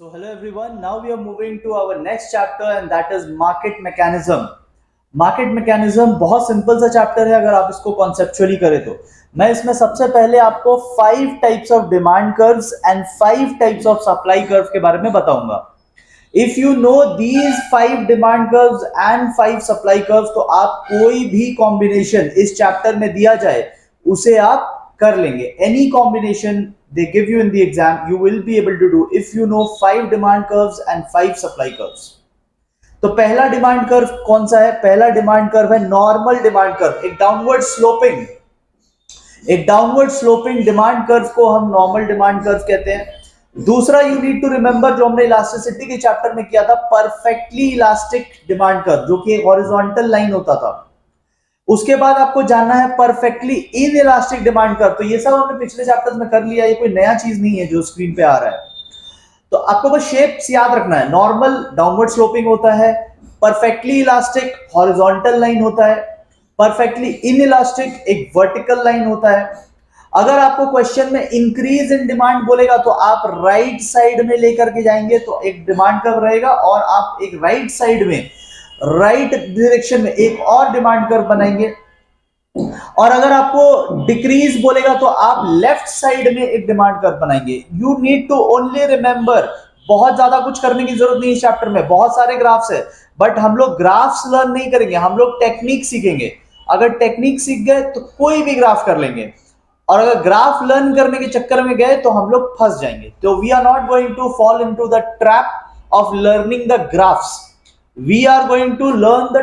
So hello everyone, now we are moving to our next chapter and that is market mechanism. Market mechanism बहुत simple सा chapter है अगर आप इसको conceptually करें तो मैं इसमें सबसे पहले आपको 5 types of demand curves and 5 types of supply curve के बारे में बताऊंगा. If you know these 5 demand curves and 5 supply curves तो आप कोई भी कॉम्बिनेशन इस चैप्टर में दिया जाए उसे आप कर लेंगे. Any combination they give you in the exam you will be able to do if you know 5 demand curves and 5 supply curves. तो पहला डिमांड कर्व कौन सा है? पहला डिमांड कर्व है नॉर्मल डिमांड कर्व, एक डाउनवर्ड स्लोपिंग डिमांड कर्व को हम नॉर्मल डिमांड कर्व कहते हैं. दूसरा यू नीड टू रिमेंबर जो हमने इलास्टिसिटी के चैप्टर में किया था, परफेक्टली इलास्टिक डिमांड कर्व जो कि एक हॉरिजॉन्टल लाइन होता था. उसके बाद आपको जानना है perfectly in elastic demand curve. तो ये सब हमने पिछले चैप्टर्स में कर लिया, ये कोई नया चीज नहीं है जो स्क्रीन पे आ रहा है. तो आपको बस शेप्स याद रखना है. नॉर्मल डाउनवर्ड स्लोपिंग होता है, परफेक्टली इलास्टिक हॉरिजॉन्टल लाइन होता है, परफेक्टली इन इलास्टिक एक वर्टिकल लाइन होता है. अगर आपको क्वेश्चन में इंक्रीज इन डिमांड बोलेगा तो आप राइट साइड में लेकर के जाएंगे तो एक डिमांड कर्व रहेगा और आप एक राइट साइड में राइट डायरेक्शन में एक और डिमांड कर्व बनाएंगे. और अगर आपको डिक्रीज बोलेगा तो आप लेफ्ट साइड में एक डिमांड कर्व बनाएंगे. You need to only remember, बहुत ज्यादा कुछ करने की जरूरत नहीं. इस चैप्टर में बहुत सारे ग्राफ्स है बट हम लोग ग्राफ्स लर्न नहीं करेंगे, हम लोग टेक्निक सीखेंगे. अगर टेक्निक सीख गए तो कोई भी ग्राफ कर लेंगे और अगर ग्राफ लर्न करने के चक्कर में गए तो हम लोग फंस जाएंगे. तो we are not going to fall into the trap of learning the graphs. We are going to learn the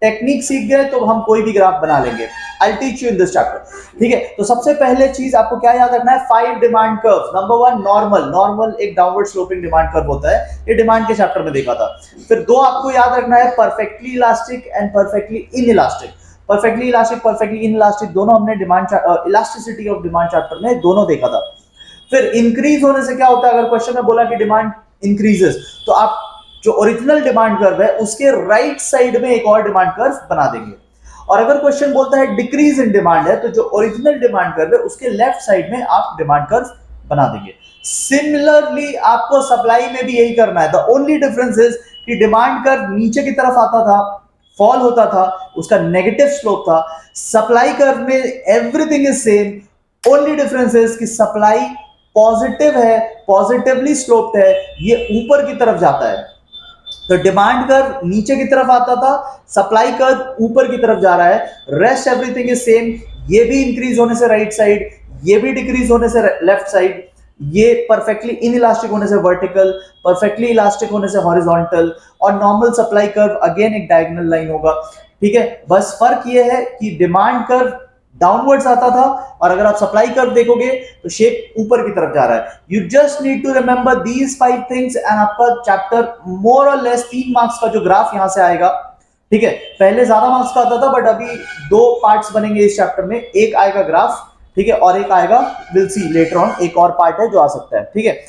technique सीख गए तो हम कोई भी ग्राफ बना लेंगे. I teach you in this chapter. ठीक है, तो सबसे पहले चीज आपको क्या याद रखना है? 5 डिमांड कर्व. नंबर 1 नॉर्मल एक डाउनवर्ड स्लोपिंग डिमांड कर्व होता है, ये डिमांड के चैप्टर में देखा था. फिर 2 आपको याद रखना है perfectly elastic and perfectly in elastic. Perfectly elastic perfectly in elastic दोनों हमने demand elasticity of demand chapter में दोनों देखा था. फिर इंक्रीज होने से क्या होता है? अगर क्वेश्चन में बोला कि डिमांड इंक्रीजेस तो आप जो ओरिजिनल डिमांड कर्व है उसके राइट साइड में एक और डिमांड कर्व बना देंगे. और अगर क्वेश्चन बोलता है डिक्रीज इन डिमांड है तो जो ओरिजिनल डिमांड कर्व है उसके लेफ्ट साइड में आप डिमांड कर्व बना देंगे. सिमिलरली आपको सप्लाई में भी यही करना है. द ओनली डिफरेंस इज कि डिमांड कर्व नीचे की तरफ आता था, फॉल होता था, उसका नेगेटिव स्लोप था. सप्लाई कर्व में everything is same. Only difference is कि सप्लाई पॉजिटिव है, पॉजिटिवली स्लोप्ड है, ये ऊपर की तरफ जाता है. तो डिमांड कर्व नीचे की तरफ आता था, सप्लाई कर्व ऊपर की तरफ जा रहा है. Rest everything is same. ये भी इंक्रीज होने से राइट साइड, ये भी डिक्रीज होने से लेफ्ट साइड, ये परफेक्टली इन इलास्टिक होने से वर्टिकल, परफेक्टली इलास्टिक होने से हॉरिजॉन्टल, और नॉर्मल सप्लाई कर्व अगेन एक डायगोनल लाइन होगा. ठीक है, बस फर्क ये है कि डिमांड कर्व डाउनवर्ड्स आता था और अगर आप सप्लाई कर्व देखोगे तो शेप ऊपर की तरफ जा रहा है. You just need to remember these 5 things and आपका चैप्टर मोर और लेस 3 मार्क्स का जो ग्राफ यहां से आएगा. ठीक है, पहले ज्यादा मार्क्स का आता था बट अभी 2 पार्ट्स बनेंगे इस चैप्टर में. एक आएगा ग्राफ, ठीक है, और एक आएगा विल सी लेटर ऑन, एक और पार्ट है जो आ सकता है. ठीक है,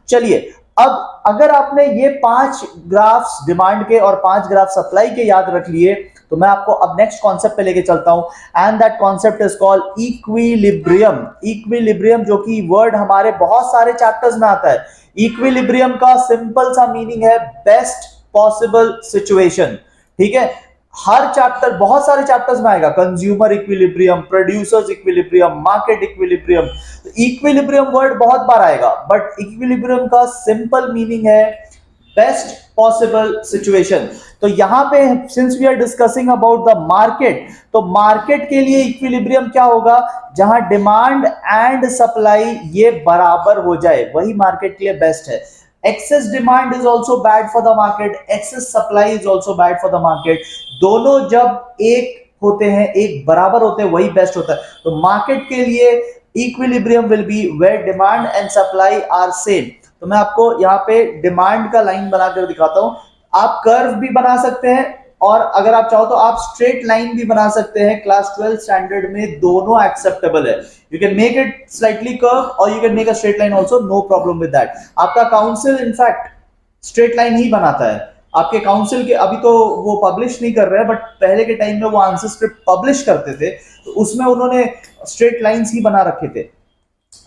चलिए अब अगर आपने ये 5 ग्राफ्स डिमांड के और 5 ग्राफ सप्लाई के याद रख लिए तो मैं आपको अब नेक्स्ट कॉन्सेप्ट पे लेके चलता हूं and that concept is called equilibrium. Equilibrium जो कि वर्ड हमारे बहुत सारे चैप्टर्स में आता है. इक्विलिब्रियम का सिंपल सा मीनिंग है बेस्ट पॉसिबल सिचुएशन. ठीक है, हर चैप्टर बहुत सारे चैप्टर्स में आएगा. Consumer equilibrium, producers equilibrium, market equilibrium. Equilibrium word बहुत बार आएगा बट इक्विलिब्रियम का सिंपल मीनिंग है बेस्ट पॉसिबल सिचुएशन. तो यहां पे since we are discussing about the market, तो मार्केट के लिए इक्विलिब्रियम क्या होगा? जहां डिमांड एंड सप्लाई ये बराबर हो जाए, वही मार्केट के लिए बेस्ट है. excess demand is also bad for the market, excess supply is also bad for the market. दोनों जब एक होते हैं, एक बराबर होते हैं, वही बेस्ट होता है. तो मार्केट के लिए equilibrium will be where demand and supply are same. तो मैं आपको यहाँ पे डिमांड का लाइन बनाकर दिखाता हूं. आप कर्व भी बना सकते हैं और अगर आप चाहो तो आप स्ट्रेट लाइन भी बना सकते हैं. क्लास 12 स्टैंडर्ड में दोनों एक्सेप्टेबल है. You can make it slightly curve और you can make a straight line also, no problem with that. आपका काउंसिल इनफैक्ट स्ट्रेट लाइन ही बनाता है. आपके काउंसिल के अभी तो वो पब्लिश नहीं कर रहे हैं बट पहले के टाइम में वो आंसर स्क्रिप्ट पब्लिश करते थे तो उसमें उन्होंने स्ट्रेट लाइंस ही बना रखे थे.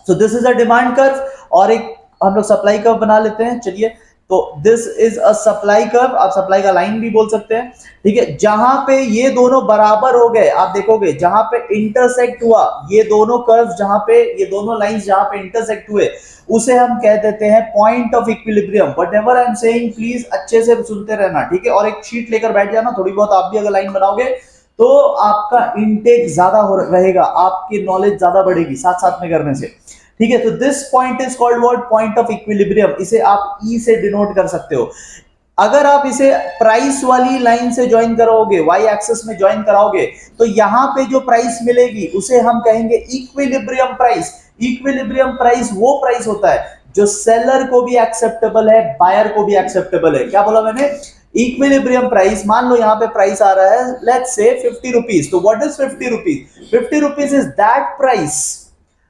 So this is a demand curve और एक हम लोग सप्लाई कर्व बना लेते हैं। चलिए, तो this is a supply curve, आप सप्लाई का लाइन भी बोल सकते हैं, ठीक है। जहां पे ये दोनों बराबर हो गए, आप देखोगे जहां पे इंटरसेक्ट हुआ, ये दोनों कर्व जहां पे, ये दोनों लाइंस जहां पे इंटरसेक्ट हुए, उसे हम कह देते हैं point of equilibrium. Whatever I am saying please अच्छे से सुनते रहना, ठीक है। और एक शीट लेकर बैठ जाना, थोड़ी बहुत आप भी अगर लाइन बनाओगे तो आपका इंटेक ज्यादा हो रहेगा, आपकी नॉलेज ज्यादा बढ़ेगी साथ साथ में करने से, ठीक है। तो this point is called what, point of equilibrium. इसे आप ई से डिनोट कर सकते हो। अगर आप इसे प्राइस वाली लाइन से ज्वाइन कराओगे, वाई एक्सिस में ज्वाइन कराओगे, तो यहां पे जो प्राइस मिलेगी उसे हम कहेंगे इक्विलिब्रियम प्राइस। इक्विलिब्रियम प्राइस वो प्राइस होता है जो सेलर को भी एक्सेप्टेबल है, बायर को भी एक्सेप्टेबल है। क्या बोला मैंने? Equilibrium price. मान लो यहां पे प्राइस आ रहा है लेट्स से 50 रुपीज, तो what is 50 rupees? 50 rupees is that price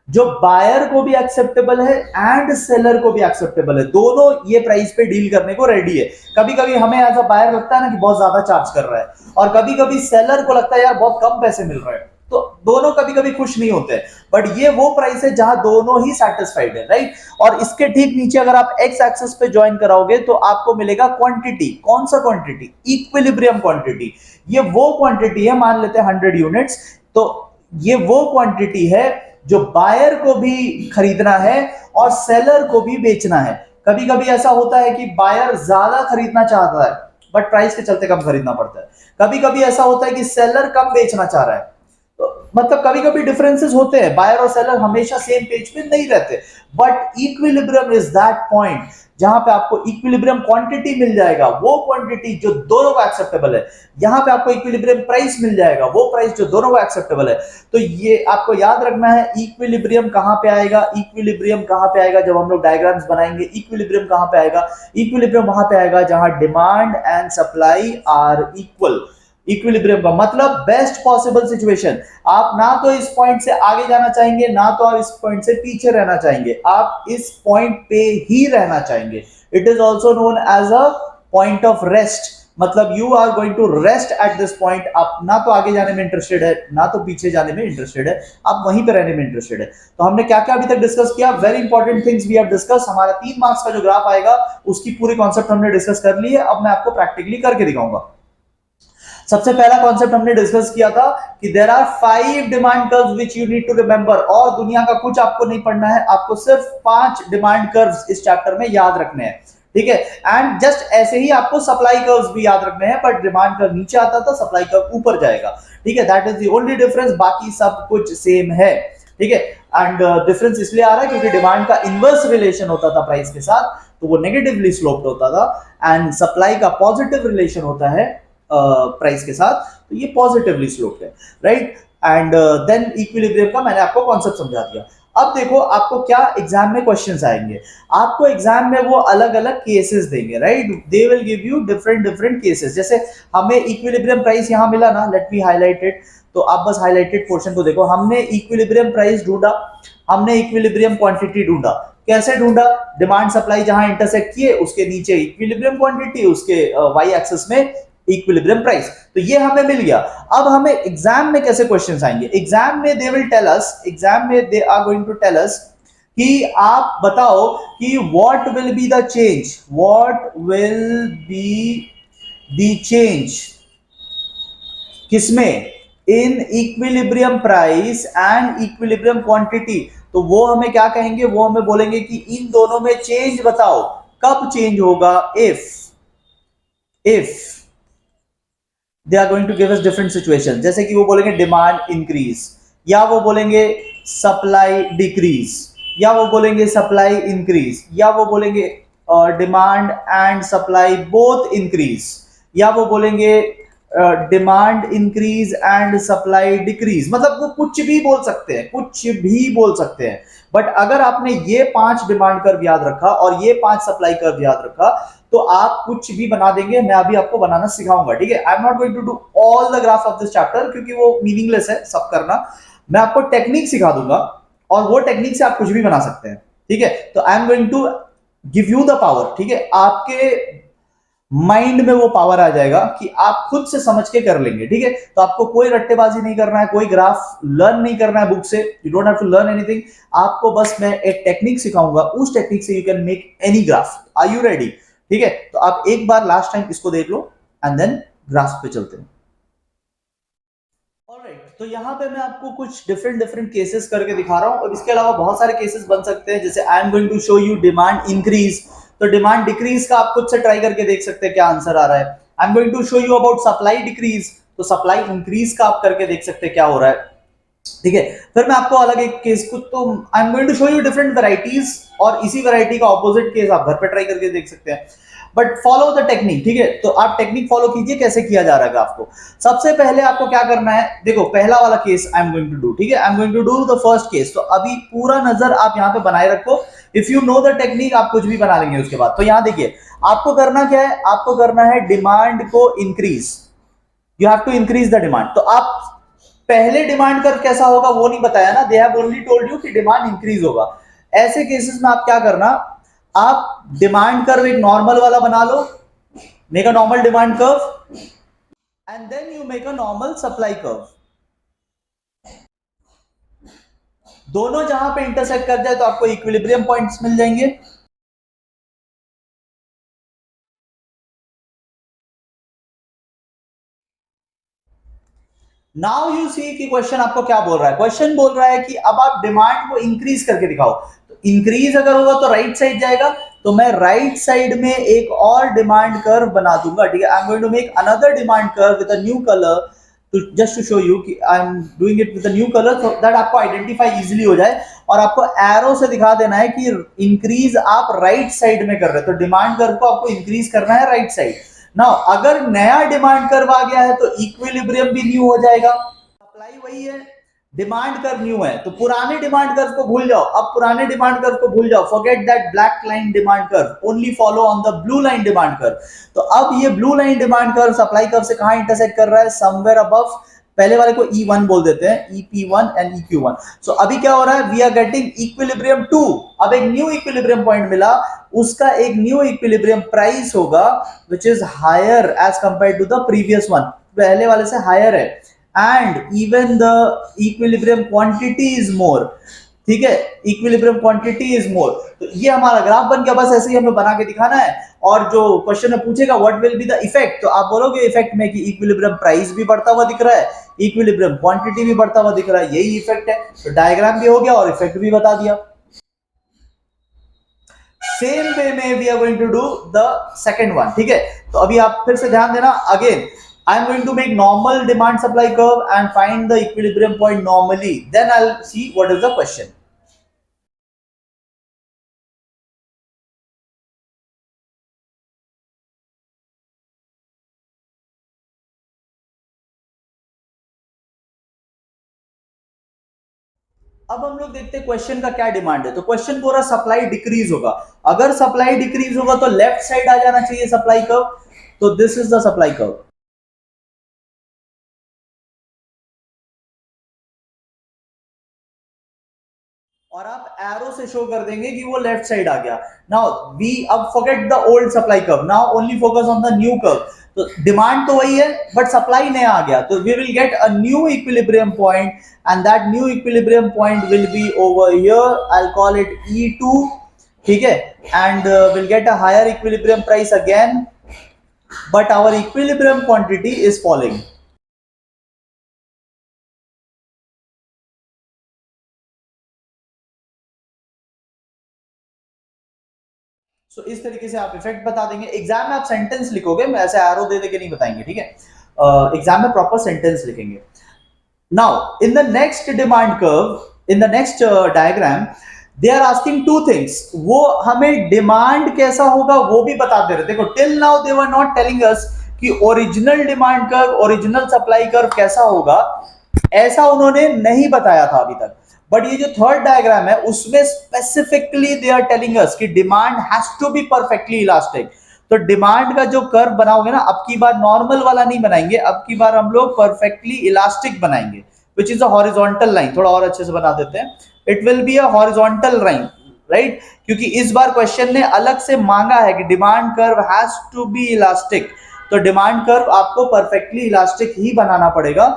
जो बायर को भी एक्सेप्टेबल है एंड सेलर को भी एक्सेप्टेबल है। दोनों ये प्राइस पे डील करने को रेडी है। कभी कभी हमें एज अ बायर लगता है ना कि बहुत ज्यादा चार्ज कर रहा है, और कभी कभी सेलर को लगता है यार बहुत कम पैसे मिल रहे हैं, तो दोनों कभी कभी खुश नहीं होते। बट ये वो प्राइस है जहां दोनों ही सेटिस्फाइड है, राइट। और इसके ठीक नीचे अगर आप एक्स एक्सिस पे ज्वाइन कराओगे तो आपको मिलेगा क्वांटिटी। कौन सा क्वांटिटी? Equilibrium quantity. ये वो क्वांटिटी है, मान लेते हैं 100 यूनिट्स, तो ये वो क्वांटिटी है जो बायर को भी खरीदना है और सेलर को भी बेचना है। कभी कभी ऐसा होता है कि बायर ज्यादा खरीदना चाहता है बट प्राइस के चलते कम खरीदना पड़ता है। कभी कभी ऐसा होता है कि सेलर कम बेचना चाह रहा है, तो मतलब कभी कभी डिफरेंसेस होते हैं, बायर और सेलर हमेशा सेम पेज पे नहीं रहते। But equilibrium is that point जहां पे आपको इक्विलिब्रियम क्वांटिटी मिल जाएगा, वो क्वांटिटी जो दोनों को एक्सेप्टेबल है। यहां पे आपको इक्विलिब्रियम प्राइस मिल जाएगा, वो प्राइस जो दोनों को एक्सेप्टेबल है। तो ये आपको याद रखना है, इक्विलिब्रियम कहां पे आएगा? इक्विलिब्रियम कहां पे आएगा जब हम लोग डायग्राम्स बनाएंगे? इक्विलिब्रियम कहां पे आएगा? इक्विलिब्रियम वहां पे आएगा जहां demand and supply are equal. Equilibrium का मतलब बेस्ट पॉसिबल सिचुएशन। आप ना तो इस पॉइंट से आगे जाना चाहेंगे, ना तो आप इस पॉइंट से पीछे रहना चाहेंगे, आप इस पॉइंट पे ही रहना चाहेंगे। It is also known as a point of rest, मतलब you are going to rest at this point. आप ना तो आगे जाने में इंटरेस्टेड है, ना तो पीछे जाने में इंटरेस्टेड है, आप वहीं पे रहने में इंटरेस्टेड है। तो हमने क्या क्या अभी तक डिस्कस किया? Very important things we have discuss. हमारा 3 मार्क्स का जो ग्राफ आएगा उसकी पूरी कॉन्सेप्ट हमने डिस्कस कर ली है। अब मैं आपको प्रैक्टिकली करके दिखाऊंगा। सबसे पहला कॉन्सेप्ट हमने डिस्कस किया था कि there are 5 demand curves which you need to remember. और दुनिया का कुछ आपको नहीं पढ़ना है, आपको सिर्फ 5 डिमांड कर्व्स इस चैप्टर में याद रखने हैं, ठीक है। एंड जस्ट ऐसे ही आपको सप्लाई कर्व्स भी याद रखने हैं, बट डिमांड कर्व नीचे आता था, सप्लाई कर्व ऊपर जाएगा, ठीक है। That is the only difference, बाकी सब कुछ सेम है, ठीक है। एंड डिफरेंस इसलिए आ रहा है क्योंकि डिमांड का इनवर्स रिलेशन होता था प्राइस के साथ, तो वो नेगेटिवली स्लोप्ड होता था, एंड सप्लाई का पॉजिटिव रिलेशन होता है प्राइस के साथ, तो ये पॉजिटिवली स्लोप्ड है, राइट। एंड देन इक्विलिब्रियम का मैंने आपको कॉन्सेप्ट समझा दिया। अब देखो आपको क्या एग्जाम में क्वेश्चंस आएंगे। आपको एग्जाम में वो अलग अलग केसेस देंगे, right. They will give you different different cases. जैसे हमें इक्विलिब्रियम प्राइस यहां मिला ना, लेट मी हाईलाइट इट, तो आप बस हाईलाइटेड पोर्शन को देखो। हमने इक्विलिब्रियम प्राइस ढूंढा, हमने इक्विलिब्रियम क्वांटिटी ढूंढा। कैसे ढूंढा? डिमांड सप्लाई जहां इंटरसेक्ट किए उसके नीचे इक्विलिब्रियम क्वांटिटी, उसके वाई एक्सिस में इक्विलिब्रियम प्राइस, तो ये हमें मिल गया। अब हमें एग्जाम में कैसे क्वेश्चंस आएंगे? एग्जाम में they will tell us, exam में दे are going to tell us कि आप बताओ कि what will be the change, what will be the change किसमें? In equilibrium price and equilibrium quantity. तो वो हमें क्या कहेंगे? वो हमें बोलेंगे कि इन दोनों में चेंज बताओ, कब चेंज होगा? If they are going to give us different situations, जैसे कि वो बोलेंगे डिमांड इंक्रीज, या वो बोलेंगे सप्लाई डिक्रीज, या वो बोलेंगे सप्लाई इंक्रीज, या वो बोलेंगे demand and supply both increase, या वो बोलेंगे demand increase and supply decrease. मतलब वो कुछ भी बोल सकते हैं, कुछ भी बोल सकते हैं। बट अगर आपने ये 5 डिमांड कर्व याद रखा और ये 5 सप्लाई कर्व याद रखा तो आप कुछ भी बना देंगे। मैं अभी आपको बनाना सिखाऊंगा, ठीक है। I am not going to do all the graph of this chapter क्योंकि वो मीनिंगलेस है सब करना। मैं आपको टेक्निक सिखा दूंगा और वो टेक्निक से आप कुछ भी बना सकते हैं, ठीक है। तो I am going to give you the power, ठीक है। आपके माइंड में वो पावर आ जाएगा कि आप खुद से समझ के कर लेंगे, ठीक है। तो आपको कोई रट्टेबाजी नहीं करना है, कोई ग्राफ लर्न नहीं करना है बुक से, you don't have to learn anything. आपको बस मैं एक टेक्निक सिखाऊंगा, उस टेक्निक से you can make any graph. Are you ready? ठीक है, तो आप एक बार लास्ट टाइम इसको देख लो एंड देन ग्राफ पे चलते हैं। ऑलराइट, तो यहाँ पे मैं आपको कुछ डिफरेंट केसेस करके दिखा रहा हूँ, और इसके अलावा बहुत सारे केसेस बन सकते हैं। जैसे I am going to show you demand increase, तो डिमांड डिक्रीज का आप खुद से ट्राई करके देख सकते हैं क्या आंसर आ रहा है। I am going to show you about supply decrease, तो सप्लाई इंक्रीज का आप करके देख सकते हैं क्या हो रहा है, ठीक है। फिर मैं आपको अलग एक केस को, तो I am going to show you different varieties, और इसी वैरायटी का ऑपोजिट केस आप घर पे ट्राई करके देख सकते हैं। बट फॉलो द टेक्निक, ठीक है। तो आप टेक्निक फॉलो कीजिए कैसे किया जा रहा है ग्राफ को। सबसे पहले आपको क्या करना है, देखो पहला वाला case I am going to do, ठीक है। I am going to do the first case. तो अभी पूरा नजर आप यहाँ पे बनाए रखो। If you know the technique आप कुछ भी बना लेंगे उसके बाद। तो यहाँ देखिए आपको करना क्या है, आपको करना है डिमांड को increase, you have to increase the demand. तो आप पहले डिमांड कर्व कैसा होगा वो नहीं बताया ना, they have only told you कि डिमांड इंक्रीज होगा। ऐसे केसेस में आप क्या करना, आप डिमांड कर्व एक नॉर्मल वाला बना लो, make a normal demand curve and then you make a normal supply curve. दोनों जहां पे इंटरसेक्ट कर जाए तो आपको इक्विलिब्रियम पॉइंट्स मिल जाएंगे। नाउ यू सी कि क्वेश्चन आपको क्या बोल रहा है। क्वेश्चन बोल रहा है कि अब आप डिमांड को इंक्रीज करके दिखाओ। तो इंक्रीज अगर होगा तो राइट साइड जाएगा, तो मैं राइट साइड में एक और डिमांड कर्व बना दूंगा, ठीक है। I am going to make another demand curve with a new colour, तो जस्ट टू शो यू कि I am doing it with a new colour so that आपको आइडेंटिफाई इजीली हो जाए। और आपको एरो से दिखा देना है कि इंक्रीज आप राइट साइड में कर रहे हैं, तो डिमांड कर्व को आपको इंक्रीज करना है राइट साइड। नाउ अगर नया डिमांड कर्व आ गया है तो इक्विलिब्रियम भी न्यू हो जाएगा, सप्लाई वही है, डिमांड कर्व न्यू है, तो पुराने डिमांड कर्व को भूल जाओ। अब पुराने डिमांड कर्व को भूल जाओ, forget that black line demand curve, only follow on the blue line demand curve. तो अब ये blue line demand curve supply curve से कहां इंटरसेक्ट कर रहा है, समवेयर अबव। पहले वाले को E1 बोल देते हैं, EP1 एंड EQ1। सो अभी क्या हो रहा है, वी आर गेटिंग इक्विलिब्रियम 2। अब एक न्यू इक्विलिब्रियम पॉइंट मिला, उसका एक न्यू इक्विलिब्रियम प्राइस होगा which is higher as compare to the previous one, पहले वाले से हायर है, and even the equilibrium quantity is more, ठीक है। Equilibrium quantity is more. तो ये हमारा ग्राफ बन गया, बस ऐसे ही हमें बना के दिखाना है। और जो क्वेश्चन में पूछेगा what will be the effect, तो आप बोलोगे इफेक्ट में कि इक्विलिब्रियम प्राइस भी बढ़ता हुआ दिख रहा है, इक्विलिब्रियम क्वांटिटी भी बढ़ता हुआ दिख रहा है, यही इफेक्ट है। तो डायग्राम भी हो गया और इफेक्ट भी बता दिया। सेम वे में we are going to do the second one, ठीक है। तो अभी आप फिर से ध्यान देना, again I am going to make normal demand supply curve and find the equilibrium point normally. Then I'll see what is the question. अब हम लोग देखते हैं क्वेश्चन का क्या डिमांड है। तो क्वेश्चन पूरा सप्लाई डिक्रीज होगा। अगर सप्लाई डिक्रीज होगा तो लेफ्ट साइड आ जाना चाहिए सप्लाई कर्व। तो this is the supply curve. और आप एरो से शो कर देंगे कि वो लेफ्ट साइड आ गया। नाउ वी अब forget the old supply curve, now only focus on the new curve. तो डिमांड तो वही है बट सप्लाई नया आ गया, तो we will get a new equilibrium point and that new equilibrium point will be over here, I will call it E2, ठीक है। And will get a higher equilibrium price again, but our equilibrium quantity is following. So इस तरीके से आप effect बता देंगे। Exam में आप सेंटेंस लिखोगे, मैं ऐसे एरो दे के नहीं बताएंगे, ठीक है। एग्जाम में प्रॉपर सेंटेंस लिखेंगे। Now in the next demand curve, in the next diagram they are asking two things. वो हमें डिमांड कैसा होगा वो भी बता दे रहे। देखो till now they were not telling us कि original demand curve, original supply curve कैसा होगा, ऐसा उन्होंने नहीं बताया था अभी तक। बट ये जो थर्ड डायग्राम है उसमें specifically they are telling us कि demand has to be perfectly elastic. तो डिमांड का जो कर्व बनाओगे ना, अब की बार नॉर्मल वाला नहीं बनाएंगे, अब की बार हम लोग परफेक्टली इलास्टिक बनाएंगे, which is a horizontal line. थोड़ा और अच्छे से बना देते हैं, it will be a horizontal line, right, क्योंकि इस बार क्वेश्चन ने अलग से मांगा है कि demand curve has to be elastic, तो डिमांड कर्व आपको परफेक्टली इलास्टिक ही बनाना पड़ेगा।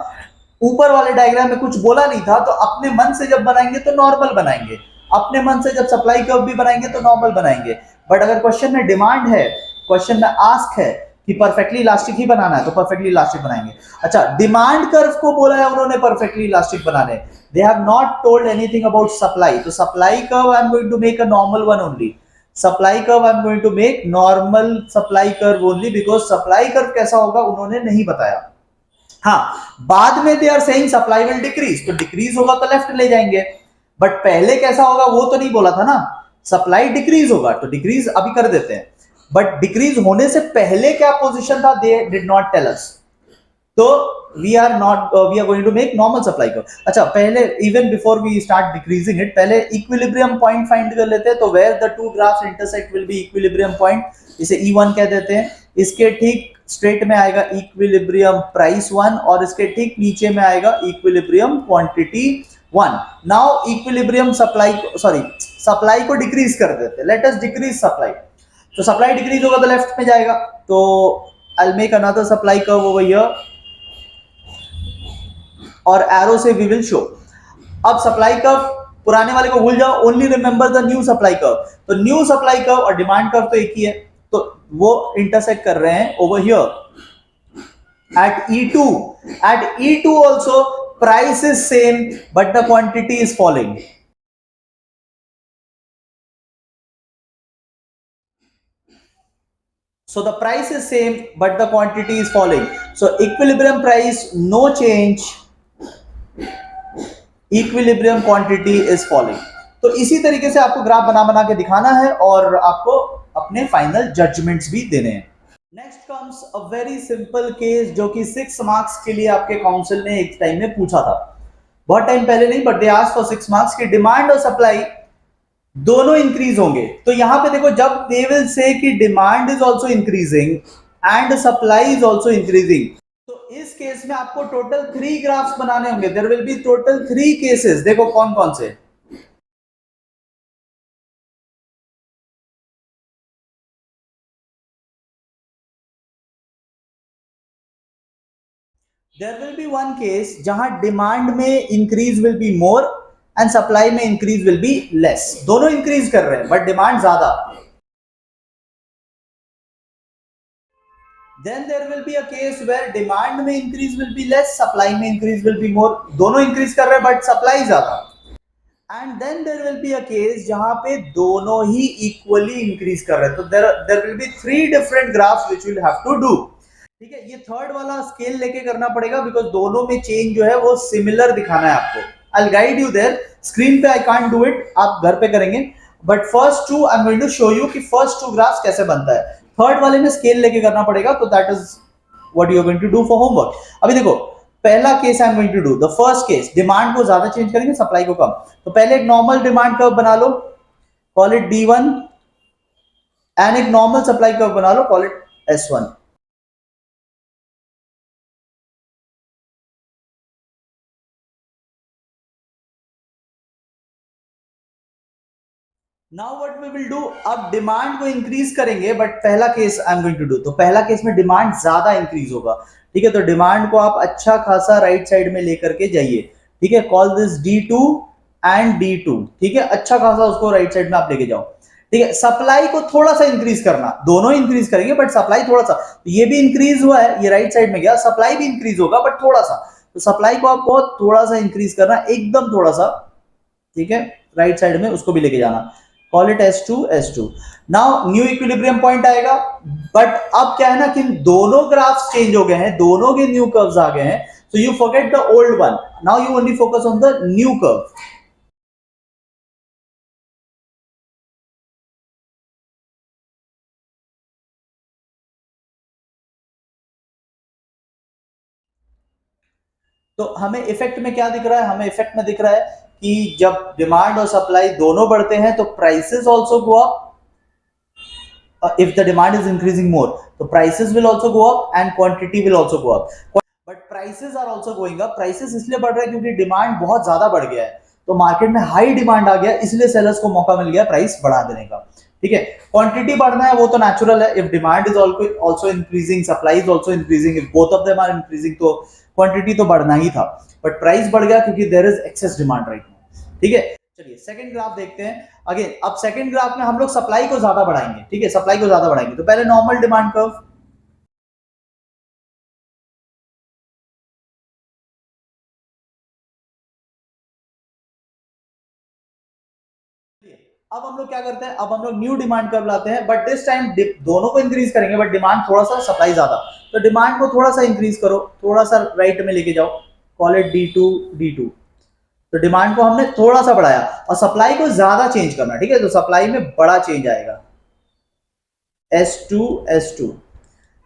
ऊपर वाले डायग्राम में कुछ बोला नहीं था, तो अपने मन से जब बनाएंगे तो नॉर्मल बनाएंगे, अपने मन से जब सप्लाई कर्व भी बनाएंगे तो नॉर्मल बनाएंगे। बट अगर क्वेश्चन में डिमांड है, क्वेश्चन में आस्क है कि परफेक्टली इलास्टिक ही बनाना है, तो परफेक्टली इलास्टिक बनाएंगे। अच्छा, डिमांड कर्व को बोला है उन्होंने परफेक्टली इलास्टिक बनाने, they have not told anything about supply. तो supply curve I am going to make a normal one only, supply curve I am going to make normal supply curve only, because supply curve कैसा होगा उन्होंने नहीं बताया। हाँ, बाद में दे आर सेइंग सप्लाई विल डिक्रीज, तो डिक्रीज होगा तो लेफ्ट ले जाएंगे, बट पहले कैसा होगा वो तो नहीं बोला था ना, सप्लाई डिक्रीज होगा तो डिक्रीज अभी कर देते हैं, बट डिक्रीज होने से पहले क्या पोजीशन था they did not tell us. तो we are going to make normal supply curve. अच्छा, पहले even before we start decreasing it, पहले इक्विलिब्रियम पॉइंट फाइंड कर लेते हैं। तो where the two graphs intersect will be equilibrium point, इसे E1 कह देते हैं। इसके ठीक स्ट्रेट में आएगा इक्विलिब्रियम प्राइस 1 और इसके ठीक नीचे में आएगा equilibrium quantity 1। Now equilibrium supply को डिक्रीज कर देते हैं, लेट अस डिक्रीज सप्लाई। तो सप्लाई डिक्रीज होगा तो लेफ्ट में जाएगा, तो I will make another supply curve over here और एरो से वी विल शो। अब सप्लाई कर्व पुराने वाले को भूल जाओ, only remember the new supply curve. तो न्यू सप्लाई कर्व और डिमांड कर्व तो एक ही है, तो वो इंटरसेक्ट कर रहे हैं over here at E2। At E2 also price is same but the quantity is falling. So the price is same but the quantity is falling. So equilibrium price no change, equilibrium quantity is falling. तो इसी तरीके से आपको graph बना बना के दिखाना है और आपको अपने फाइनल जजमेंट्स भी देने हैं। Next comes a very simple case जो कि 6 मार्क्स के लिए आपके काउंसिल ने एक टाइम में पूछा था, बहुत टाइम पहले नहीं, but they asked for 6 marks की डिमांड और सप्लाई दोनों इंक्रीज होंगे। तो यहां पे देखो, जब दे विल से कि demand is also increasing and supply is also increasing, तो इस केस में आपको टोटल 3 ग्राफ्स बनाने होंगे। There will be total 3 cases. देखो कौन कौन से। There will be one case जहां डिमांड में increase will be more and supply में इंक्रीज विल बी लेस। दोनों इंक्रीज कर रहे हैं बट डिमांड ज्यादा। Then there will be a case where demand में increase will be less, supply में increase will be more. दोनों increase कर रहे हैं but supply ज्यादा। And then there will be a case जहां पे दोनों ही equally increase कर रहे हैं। तो there will be 3 different graphs which will have to do. ठीक है, ये थर्ड वाला स्केल लेके करना पड़ेगा बिकॉज दोनों में चेंज जो है वो सिमिलर दिखाना है आपको। I'll guide you there. Screen पे I can't do it, आप घर पे करेंगे, but first 2 I'm going to show you कि फर्स्ट 2 ग्राफ्स कैसे बनता है। थर्ड वाले में स्केल लेके करना पड़ेगा, तो that is what you are going to do for homework. अभी देखो, पहला case I am going to do the first case, demand को ज्यादा चेंज करेंगे, सप्लाई को कम। तो पहले एक नॉर्मल डिमांड कर्व बना लो, कॉल इट D1, एंड एक नॉर्मल सप्लाई कर्व बना लो, call it S1। Now what we will do, अब डिमांड को इंक्रीज करेंगे, बट पहला case I am going to do, तो पहला केस में डिमांड ज्यादा इंक्रीज होगा। ठीक है, तो डिमांड को आप अच्छा खासा राइट साइड में लेकर के जाइए। ठीक है, call this D2 and D2। ठीक है, अच्छा खासा उसको राइट साइड में आप लेके जाओ। ठीक है, सप्लाई को थोड़ा सा इंक्रीज करना, दोनों इंक्रीज करेंगे बट सप्लाई थोड़ा सा, तो ये भी इंक्रीज हुआ है, ये राइट साइड में गया, सप्लाई भी इंक्रीज होगा बट थोड़ा सा। तो सप्लाई को आपको थोड़ा सा इंक्रीज करना, एकदम थोड़ा सा। ठीक है, राइट साइड में उसको भी लेके जाना, call it S2। Now new equilibrium point आएगा, बट अब क्या है ना कि दोनों ग्राफ्स चेंज हो गए हैं, दोनों के न्यू कर्व्स आ गए हैं, so you forget the old one, now you only focus on the new curve. तो हमें इफेक्ट में क्या दिख रहा है, हमें इफेक्ट में दिख रहा है कि जब डिमांड और सप्लाई दोनों बढ़ते हैं तो prices also go up. If the demand is increasing more, so prices will also go up and quantity will also go up. But prices are also going up. Prices इसलिए बढ़ रहा है क्योंकि डिमांड बहुत ज्यादा बढ़ गया है। तो मार्केट में हाई डिमांड आ गया, इसलिए सेलर्स को मौका मिल गया प्राइस बढ़ा देने का। ठीक है, क्वांटिटी बढ़ना है वो तो नेचुरल है, if demand is also increasing, supply is also increasing, if both of them are increasing, तो क्वांटिटी तो बढ़ना ही था, बट प्राइस बढ़ गया क्योंकि there is excess demand right now. ठीक है, चलिए सेकंड ग्राफ देखते हैं। अगेन अब सेकंड ग्राफ में हम लोग सप्लाई को ज्यादा बढ़ाएंगे। ठीक है, सप्लाई को ज्यादा बढ़ाएंगे, तो पहले नॉर्मल डिमांड कर्व, अब हम लोग क्या करते हैं, अब हम लोग न्यू डिमांड कर्व लाते हैं, बट दिस टाइम दोनों को इंक्रीज करेंगे, बट डिमांड थोड़ा सा, सप्लाई ज्यादा, तो डिमांड को थोड़ा सा इंक्रीज करो, थोड़ा सा राइट में लेके जाओ, कॉल इट D2, तो डिमांड को हमने थोड़ा सा बढ़ाया और सप्लाई को ज्यादा चेंज करना। ठीक है, तो सप्लाई में बड़ा चेंज आएगा, S2,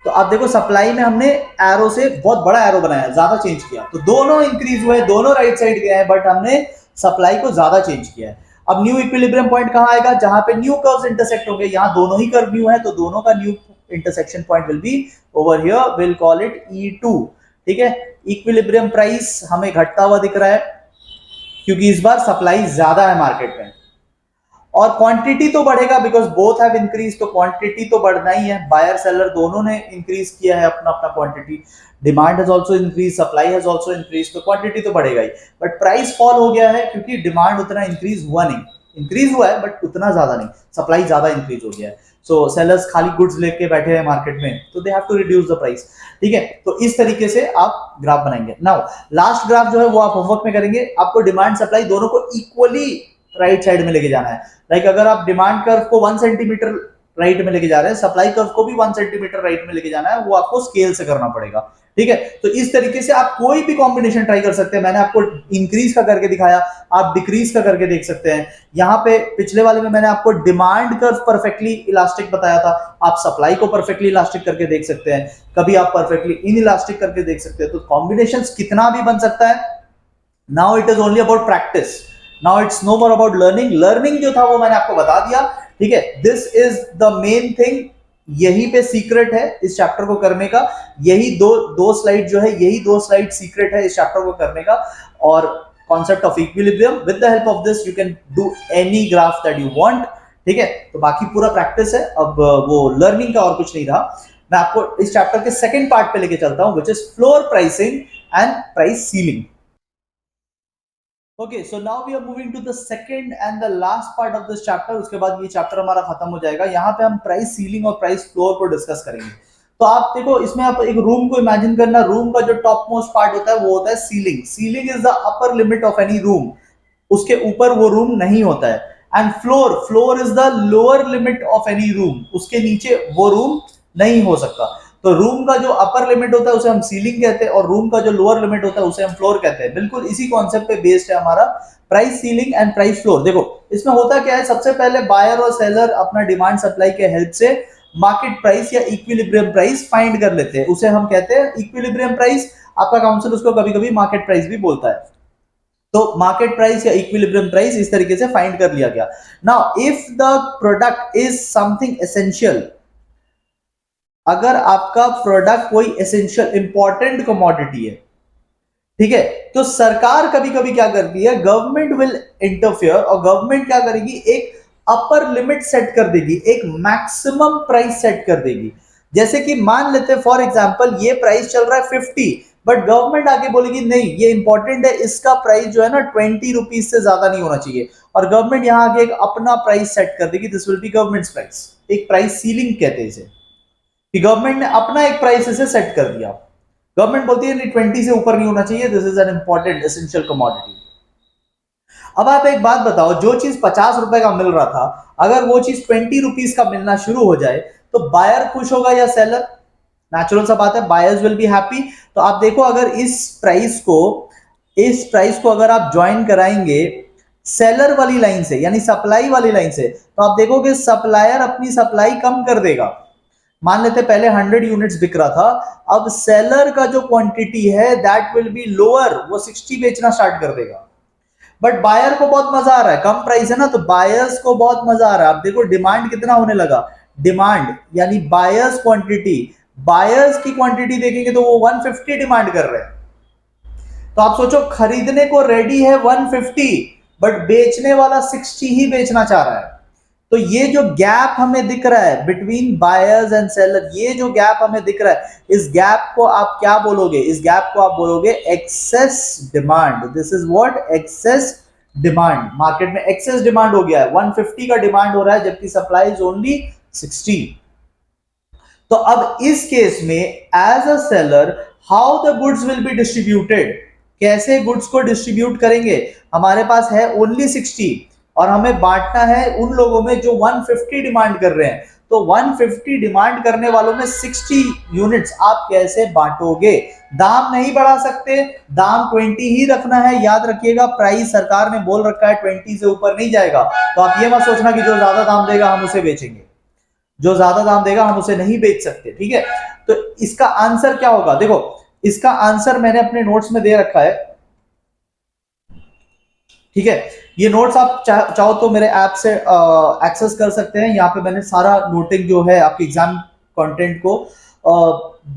तो अब देखो सप्लाई में हमने एरो से बहुत बड़ा एरो बनाया, ज्यादा चेंज किया, तो दोनों इंक्रीज हुए, दोनों राइट साइड गए हैं, बट हमने सप्लाई को ज्यादा चेंज किया है। अब न्यू इक्विलिब्रियम पॉइंट कहां आएगा, जहां पे न्यू कर्व्स इंटरसेक्ट होंगे, यहां दोनों ही कर्व न्यू है, तो दोनों का new intersection point will be over here, will call it E2। ठीक है, इक्विलिब्रियम प्राइस हमें घटता हुआ दिख रहा है क्योंकि इस बार सप्लाई ज्यादा है मार्केट में, और क्वांटिटी तो बढ़ेगा बिकॉज बोथ हैव इंक्रीज, तो क्वांटिटी तो बढ़ना ही है, बायर सेलर दोनों ने इंक्रीज किया है अपना अपना quantity, demand has also increase, supply has also increase, तो क्वांटिटी तो बढ़ेगा ही, बट प्राइस फॉल हो गया है क्योंकि डिमांड उतना इंक्रीज हुआ नहीं, इंक्रीज हुआ है बट उतना ज्यादा नहीं, सप्लाई ज्यादा इंक्रीज हो गया है, सो सेलर्स खाली गुड्स लेके बैठे हैं मार्केट में, तो they have to reduce the price. ठीक है, तो इस तरीके से आप ग्राफ बनाएंगे। नाउ लास्ट ग्राफ जो है वो आप होमवर्क में करेंगे, आपको डिमांड सप्लाई दोनों को इक्वली राइट साइड में लेके जाना है। लाइक अगर आप डिमांड कर्व को 1 सेंटीमीटर राइट में लेके जा रहे हैं, सप्लाई कर्व को भी 1 सेंटीमीटर राइट में लेके जाना है, वो आपको स्केल से करना पड़ेगा। ठीक है, तो इस तरीके से आप कोई भी कॉम्बिनेशन ट्राई कर सकते हैं, मैंने आपको इंक्रीज का करके दिखाया, आप डिक्रीज का करके देख सकते हैं। यहाँ पे पिछले वाले में मैंने आपको डिमांड कर्व परफेक्टली इलास्टिक बताया था, आप सप्लाई को परफेक्टली इलास्टिक करके देख सकते हैं, कभी आप परफेक्टली इन इलास्टिक करके देख सकते हैं, तो कॉम्बिनेशन कितना भी बन सकता है। Now it is only about practice, now it's no more about learning, learning जो था वो मैंने आपको बता दिया। ठीक है, this is the main thing, यही पे सीक्रेट है इस चैप्टर को करने का, यही दो स्लाइड जो है, यही 2 स्लाइड सीक्रेट है इस चैप्टर को करने का, और concept of equilibrium, with the help of this you can do any graph that you want. ठीक है, तो बाकी पूरा प्रैक्टिस है, अब वो लर्निंग का और कुछ नहीं रहा। मैं आपको इस चैप्टर के सेकंड पार्ट पे लेके चलता हूं, which is floor pricing and price ceiling. Okay, so now we are moving to the second and the last part of this chapter. उसके बाद ये चैप्टर हमारा खत्म हो जाएगा। यहाँ पे हम प्राइस सीलिंग और प्राइस फ्लोर को डिस्कस करेंगे। तो आप देखो, इसमें आप एक रूम को इमेजिन करना, रूम का जो टॉप मोस्ट पार्ट होता है वो होता है ceiling. Ceiling is the upper limit of any room, उसके ऊपर वो रूम नहीं होता है। And floor, floor is the lower limit of any room, उसके नीचे वो रूम नहीं हो सकता। तो रूम का जो अपर लिमिट होता है उसे हम सीलिंग कहते हैं, और रूम का जो लोअर लिमिट होता है उसे हम फ्लोर कहते हैं। बिल्कुल इसी कॉन्सेप्ट पे बेस्ड है हमारा price ceiling and price floor. देखो इसमें होता क्या है, सबसे पहले बायर और सेलर अपना डिमांड सप्लाई के हेल्प से मार्केट प्राइस या इक्विलिब्रियम प्राइस फाइंड कर लेते हैं, उसे हम कहते हैं इक्विलिब्रियम प्राइस। आपका काउंसिल उसको कभी कभी मार्केट प्राइस भी बोलता है। तो मार्केट प्राइस या इक्विलिब्रियम प्राइस इस तरीके से फाइंड कर लिया गया। Now if the product is something essential, अगर आपका प्रोडक्ट कोई एसेंशियल इंपॉर्टेंट कमोडिटी है, ठीक है, तो सरकार कभी कभी क्या करती है, गवर्नमेंट विल इंटरफियर, और गवर्नमेंट क्या करेगी, एक अपर लिमिट सेट कर देगी, एक मैक्सिमम प्राइस सेट कर देगी। जैसे कि मान लेते हैं फॉर एग्जांपल ये प्राइस चल रहा है 50, बट गवर्नमेंट आगे बोलेगी नहीं ये इंपॉर्टेंट है, इसका प्राइस जो है ना 20 रुपीज से ज्यादा नहीं होना चाहिए, और गवर्नमेंट यहां आगे एक अपना प्राइस सेट कर देगी, this will be government price. एक प्राइस सीलिंग कहते हैं इसे, कि गवर्नमेंट ने अपना एक प्राइस इसे सेट कर दिया। गवर्नमेंट बोलती है नहीं 20 से ऊपर नहीं होना चाहिए, this is an important essential commodity. अब आप एक बात बताओ, जो चीज 50 रुपए का मिल रहा था, अगर वो चीज 20 रुपीज का मिलना शुरू हो जाए तो बायर खुश होगा या सेलर? नेचुरल सा बात है, बायर्स विल बी हैप्पी। तो आप देखो, अगर इस प्राइस को अगर आप ज्वाइन कराएंगे सेलर वाली लाइन से, यानी सप्लाई वाली लाइन से, तो आप देखोगे सप्लायर अपनी सप्लाई कम कर देगा। मान लेते पहले 100 यूनिट्स बिक रहा था, अब सेलर का जो क्वांटिटी है दैट विल बी लोअर, वो 60 बेचना स्टार्ट कर देगा। बट बायर को बहुत मजा आ रहा है, कम प्राइस है ना, तो बायर्स को बहुत मजा आ रहा है। अब देखो डिमांड कितना होने लगा, डिमांड यानी बायर्स क्वांटिटी, बायर्स की क्वांटिटी देखेंगे तो वो 150 डिमांड कर रहे हैं। तो आप सोचो, खरीदने को रेडी है 150, बट बेचने वाला 60 ही बेचना चाह रहा है। तो ये जो गैप हमें दिख रहा है बिटवीन बायर्स एंड सेलर, ये जो गैप हमें दिख रहा है, इस गैप को आप क्या बोलोगे? इस गैप को आप बोलोगे excess demand. This is what? Excess demand. Market में एक्सेस डिमांड हो गया है, 150 का डिमांड हो रहा है जबकि सप्लाई इज ओनली 60। तो अब इस केस में as a seller how the goods will be distributed, कैसे गुड्स को डिस्ट्रीब्यूट करेंगे? हमारे पास है ओनली 60 और हमें बांटना है उन लोगों में जो 150 डिमांड कर रहे हैं। तो 150 डिमांड करने वालों में 60 यूनिट्स आप कैसे बांटोगे? दाम नहीं बढ़ा सकते, दाम 20 ही रखना है। याद रखिएगा, प्राइस सरकार ने बोल रखा है 20 से ऊपर नहीं जाएगा। तो आप ये मत सोचना कि जो ज्यादा दाम देगा हम उसे बेचेंगे, जो ज्यादा दाम देगा हम उसे नहीं बेच सकते। ठीक है, तो इसका आंसर क्या होगा? देखो, इसका आंसर मैंने अपने नोट्स में दे रखा है। ठीक है, ये नोट्स आप चाहो तो मेरे ऐप से एक्सेस कर सकते हैं। यहाँ पे मैंने सारा नोटिंग जो है आपके एग्जाम कंटेंट को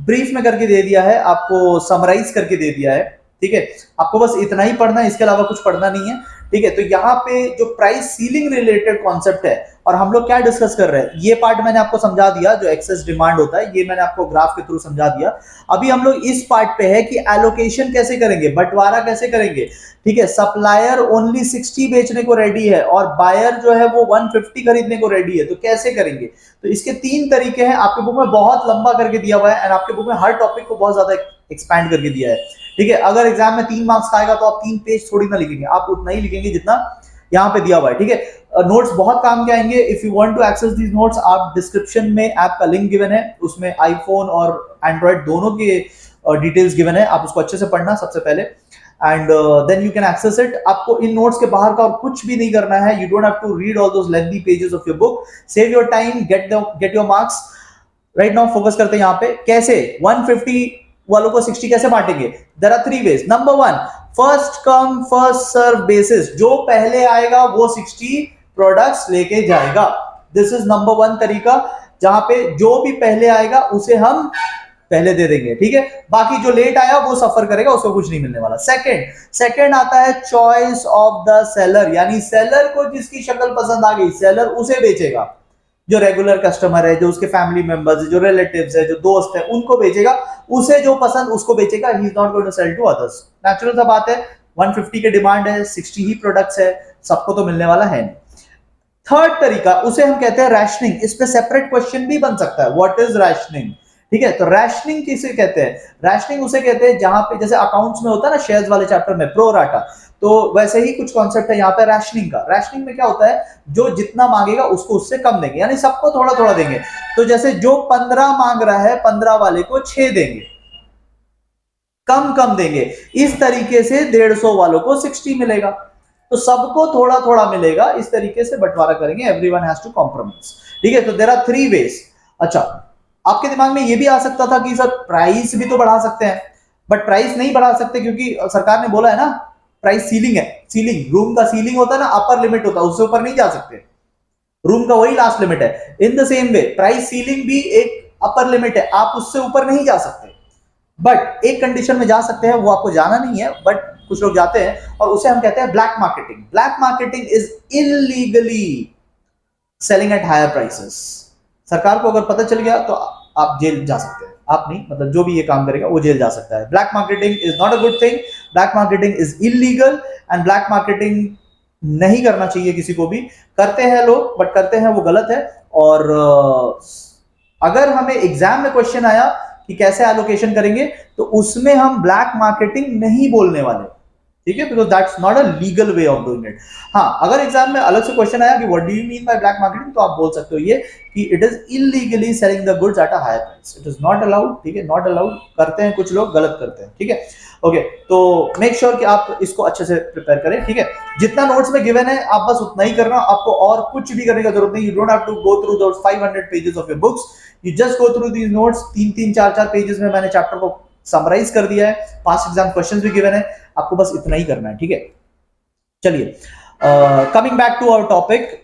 ब्रीफ में करके दे दिया है, आपको समराइज करके दे दिया है। ठीक है, आपको बस इतना ही पढ़ना है, इसके अलावा कुछ पढ़ना नहीं है। ठीक है, तो यहाँ पे जो प्राइस सीलिंग रिलेटेड कॉन्सेप्ट है और हम लोग क्या डिस्कस कर रहे हैं, ये पार्ट मैंने आपको समझा दिया। जो एक्सेस डिमांड होता है ये मैंने आपको ग्राफ के थ्रू समझा दिया। अभी हम लोग इस पार्ट पे है कि एलोकेशन कैसे करेंगे, बंटवारा कैसे करेंगे। ठीक है, सप्लायर ओनली 60 बेचने को रेडी है और बायर जो है वो 150 खरीदने को रेडी है, तो कैसे करेंगे? तो इसके 3 तरीके हैं। आपके बुक में बहुत लंबा करके दिया हुआ है एंड आपके बुक में हर टॉपिक को बहुत ज्यादा एक्सपैंड करके दिया है। ठीक है, अगर एग्जाम में 3 मार्क्स का आएगा तो आप 3 पेज थोड़ी ना लिखेंगे, आप उतना ही लिखेंगे जितना यहाँ पे दिया हुआ है। ठीक है, नोट्स बहुत काम के आएंगे। If you want to access these notes, आप डिस्क्रिप्शन में ऐप का लिंक गिवन है, उसमें आईफोन और एंड्रॉइड दोनों के डिटेल्स गिवन है। आप उसको अच्छे से पढ़ना सबसे पहले and then you can access it. आपको इन नोट्स के बाहर का और कुछ भी नहीं करना है। You don't have to read all those lengthy pages of your book. Save your time, get your marks. Right now focus करते हैं यहाँ पे कैसे 150 वालों को 60 कैसे बांटेंगे। There are 3 ways. Number 1, first come first serve basis. जो पहले आएगा वो 60 प्रोडक्ट्स लेके जाएगा। दिस इज नंबर 1 तरीका, जहां पे जो भी पहले आएगा उसे हम पहले दे देंगे। ठीक है, बाकी जो लेट आया वो सफर करेगा, उसको कुछ नहीं मिलने वाला। सेकंड आता है चॉइस ऑफ द सेलर, यानी सेलर को जिसकी शक्ल पसंद आ गई सेलर उसे बेचेगा। जो रेगुलर कस्टमर है, जो उसके फैमिली मेंबर्स है, जो रिलेटिव्स है, जो दोस्त है, उनको बेचेगा। उसे जो पसंद उसको बेचेगा। He is not going to sell to others. Natural सा बात है, 150 के डिमांड है, 60 ही प्रोडक्ट्स है, सबको तो मिलने वाला है नहीं। थर्ड तरीका, उसे हम कहते हैं रैशनिंग। इस पे सेपरेट क्वेश्चन भी बन सकता है, व्हाट इज रैशनिंग। ठीक है, तो रैशनिंग किसे कहते हैं? रैशनिंग उसे कहते हैं जहां पे जैसे अकाउंट्स में होता है ना, शेयर्स वाले चैप्टर में प्रो राटा, तो वैसे ही कुछ कॉन्सेप्ट है यहाँ पे रैशनिंग का। रैशनिंग में क्या होता है, जो जितना मांगेगा उसको उससे कम देंगे, यानी सबको थोड़ा थोड़ा देंगे। तो जैसे जो 15 मांग रहा है, 15 वाले को 6 देंगे, कम देंगे। इस तरीके से 150 वालों को 60 मिलेगा, तो सबको थोड़ा थोड़ा मिलेगा। इस तरीके से बंटवारा करेंगे। Everyone has to compromise. ठीक है, तो देयर आर 3 वेज। अच्छा, आपके दिमाग में ये भी आ सकता था कि सर प्राइस भी तो बढ़ा सकते हैं, बट प्राइस नहीं बढ़ा सकते क्योंकि सरकार ने बोला है ना प्राइस सीलिंग है। सीलिंग, रूम का सीलिंग होता है ना, अपर लिमिट होता है, उससे ऊपर नहीं जा सकते। रूम का वही लास्ट लिमिट है। In the same way price ceiling भी एक अपर लिमिट है, आप उससे ऊपर नहीं जा सकते। बट एक कंडीशन में जा सकते हैं, वो आपको जाना नहीं है, बट कुछ लोग जाते हैं और उसे हम कहते हैं black marketing. Black marketing is illegally selling at higher prices. सरकार को अगर पता चल गया तो आप जेल जा सकते हैं। आप नहीं, मतलब जो भी ये काम करेगा वो जेल जा सकता है। Black marketing is not a good thing. Black marketing is illegal and black marketing नहीं करना चाहिए किसी को भी। करते हैं लोग, बट करते हैं वो गलत है। और अगर हमें एग्जाम में क्वेश्चन आया कि कैसे एलोकेशन करेंगे, तो उसमें हम ब्लैक मार्केटिंग नहीं बोलने वाले। ठीक है, because that's not a legal way of doing it. हाँ, अगर एग्जाम में अलग से क्वेश्चन आया कि what do you mean by black marketing, तो आप बोल सकते हो ये कि it is illegally selling the goods at a higher price. It is not allowed. ठीक है, नॉट अलाउड। करते हैं कुछ लोग, गलत करते हैं। ठीक है, ओके, तो मेक श्योर कि आप इसको अच्छे से प्रिपेयर करें। ठीक है, जितना नोट्स में गिवन है आप बस उतना ही करना, आपको और कुछ भी करने की जरूरत नहीं। You don't have to go through those 500 pages of your books. You just go through these notes. 3-3, 4-4 pages में मैंने चैप्टर को समराइज कर दिया है। पास्ट एग्जाम क्वेश्चंस भी गिवन है, आपको बस इतना ही करना है। ठीक है, चलिए, coming back to our topic.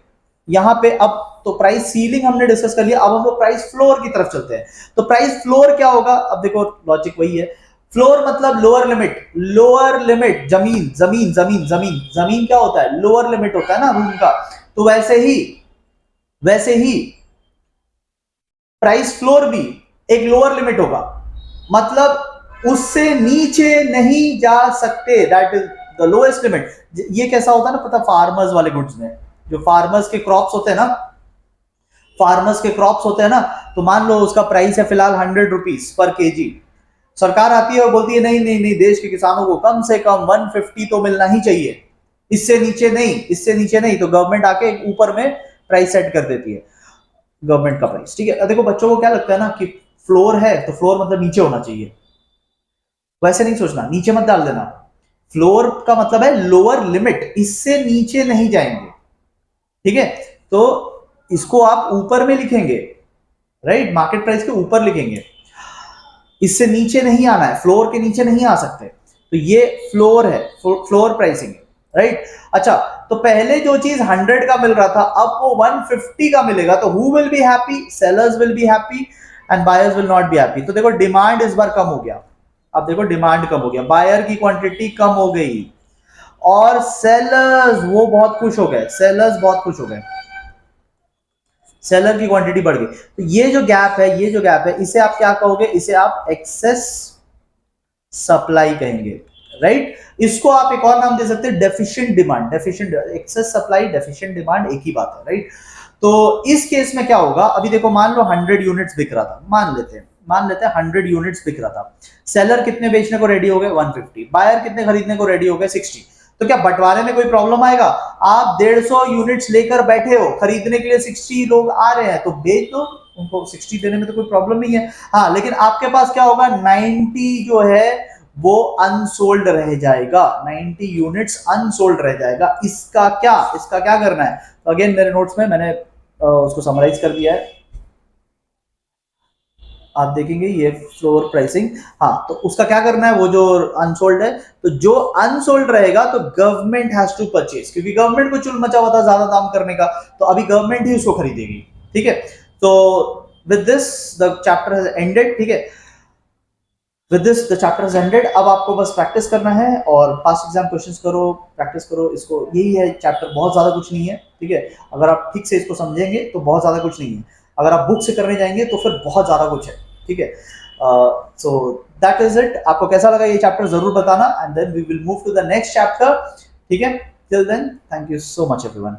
यहां पे अब तो प्राइस सीलिंग हमने डिस्कस कर लिया, अब हम लोग प्राइस फ्लोर की तरफ चलते हैं। तो प्राइस फ्लोर क्या होगा? अब देखो, लॉजिक वही है। फ्लोर मतलब लोअर लिमिट, लोअर लिमिट जमीन जमीन जमीन जमीन जमीन क्या होता है, लोअर लिमिट होता है ना रूम का। तो वैसे ही प्राइस फ्लोर भी एक लोअर लिमिट होगा, मतलब उससे नीचे नहीं जा सकते, that is the lowest limit. ये कैसा होता है ना, पता फार्मर्स वाले गुड्स में, जो फार्मर्स के क्रॉप्स होते हैं ना, फार्मर्स के क्रॉप्स होते हैं ना, तो मान लो उसका प्राइस है फिलहाल 100 रुपीज पर केजी, सरकार आती है और बोलती है नहीं नहीं नहीं, देश के किसानों को कम से कम 150 तो मिलना ही चाहिए, इससे नीचे नहीं, इससे नीचे नहीं। तो गवर्नमेंट आके ऊपर में प्राइस सेट कर देती है, गवर्नमेंट का प्राइस, ठीक है। देखो बच्चों को क्या लगता है ना कि फ्लोर है तो फ्लोर मतलब नीचे होना चाहिए, वैसे नहीं सोचना, नीचे मत डाल देना। फ्लोर का मतलब है लोअर लिमिट, इससे नीचे नहीं जाएंगे, ठीक है। तो इसको आप ऊपर में लिखेंगे, राइट, मार्केट प्राइस के ऊपर लिखेंगे, इससे नीचे नहीं आना है, फ्लोर के नीचे नहीं आ सकते। तो ये फ्लोर है, फ्लोर प्राइसिंग है, राइट। अच्छा, तो पहले जो चीज 100 का मिल रहा था अब वो 150 का मिलेगा, तो who will be happy, sellers will be happy and buyers will not be happy. तो देखो डिमांड इस बार कम हो गया, अब देखो डिमांड कम हो गया, बायर की क्वांटिटी कम हो गई और सेलर्स वो बहुत खुश हो गए, सेलर्स बहुत खुश हो गए, सेलर की क्वांटिटी बढ़ गई। तो ये जो गैप है, ये जो गैप है, इसे आप क्या कहोगे, इसे आप एक्सेस सप्लाई कहेंगे, राइट। इसको आप एक और नाम दे सकते हैं deficient demand, deficient, excess supply deficient demand एक ही बात है, राइट। तो इस केस में क्या होगा, अभी देखो मान लो 100 यूनिट्स बिक रहा था, मान लेते हैं 100 यूनिट्स बिक रहा था, सेलर कितने बेचने को रेडी हो गए 150, बायर कितने खरीदने को रेडी हो गए 60। तो क्या बंटवारे में कोई प्रॉब्लम आएगा, आप 150 यूनिट्स लेकर बैठे हो, खरीदने के लिए 60 लोग आ रहे हैं, तो बेच दो उनको, 60 देने में तो कोई प्रॉब्लम नहीं है। हाँ, लेकिन आपके पास क्या होगा, 90 जो है वो अनसोल्ड रह जाएगा, 90 यूनिट्स अनसोल्ड रह जाएगा। इसका क्या करना है, तो अगेन मेरे नोट्स में मैंने उसको समराइज कर दिया है, आप देखेंगे ये फ्लोर प्राइसिंग। हाँ, तो उसका क्या करना है, वो जो अनसोल्ड है, तो जो अनसोल्ड रहेगा तो गवर्नमेंट हैज टू परचेज, क्योंकि गवर्नमेंट को चुल मचा हुआ था ज्यादा दाम करने का, तो अभी गवर्नमेंट ही उसको खरीदेगी, ठीक है। तो with this the chapter has ended, ठीक है, with this the chapter has ended. अब आपको बस प्रैक्टिस करना है और पास एग्जाम क्वेश्चंस करो, प्रैक्टिस करो इसको, यही है चैप्टर, बहुत ज्यादा कुछ नहीं है, ठीक है। अगर आप ठीक से इसको समझेंगे तो बहुत ज्यादा कुछ नहीं है, अगर आप बुक से करने जाएंगे तो फिर बहुत ज्यादा कुछ है, ठीक है। So that is it. आपको कैसा लगा ये चैप्टर जरूर बताना, and then we will move to the next chapter, ठीक है। Till then thank you so much everyone.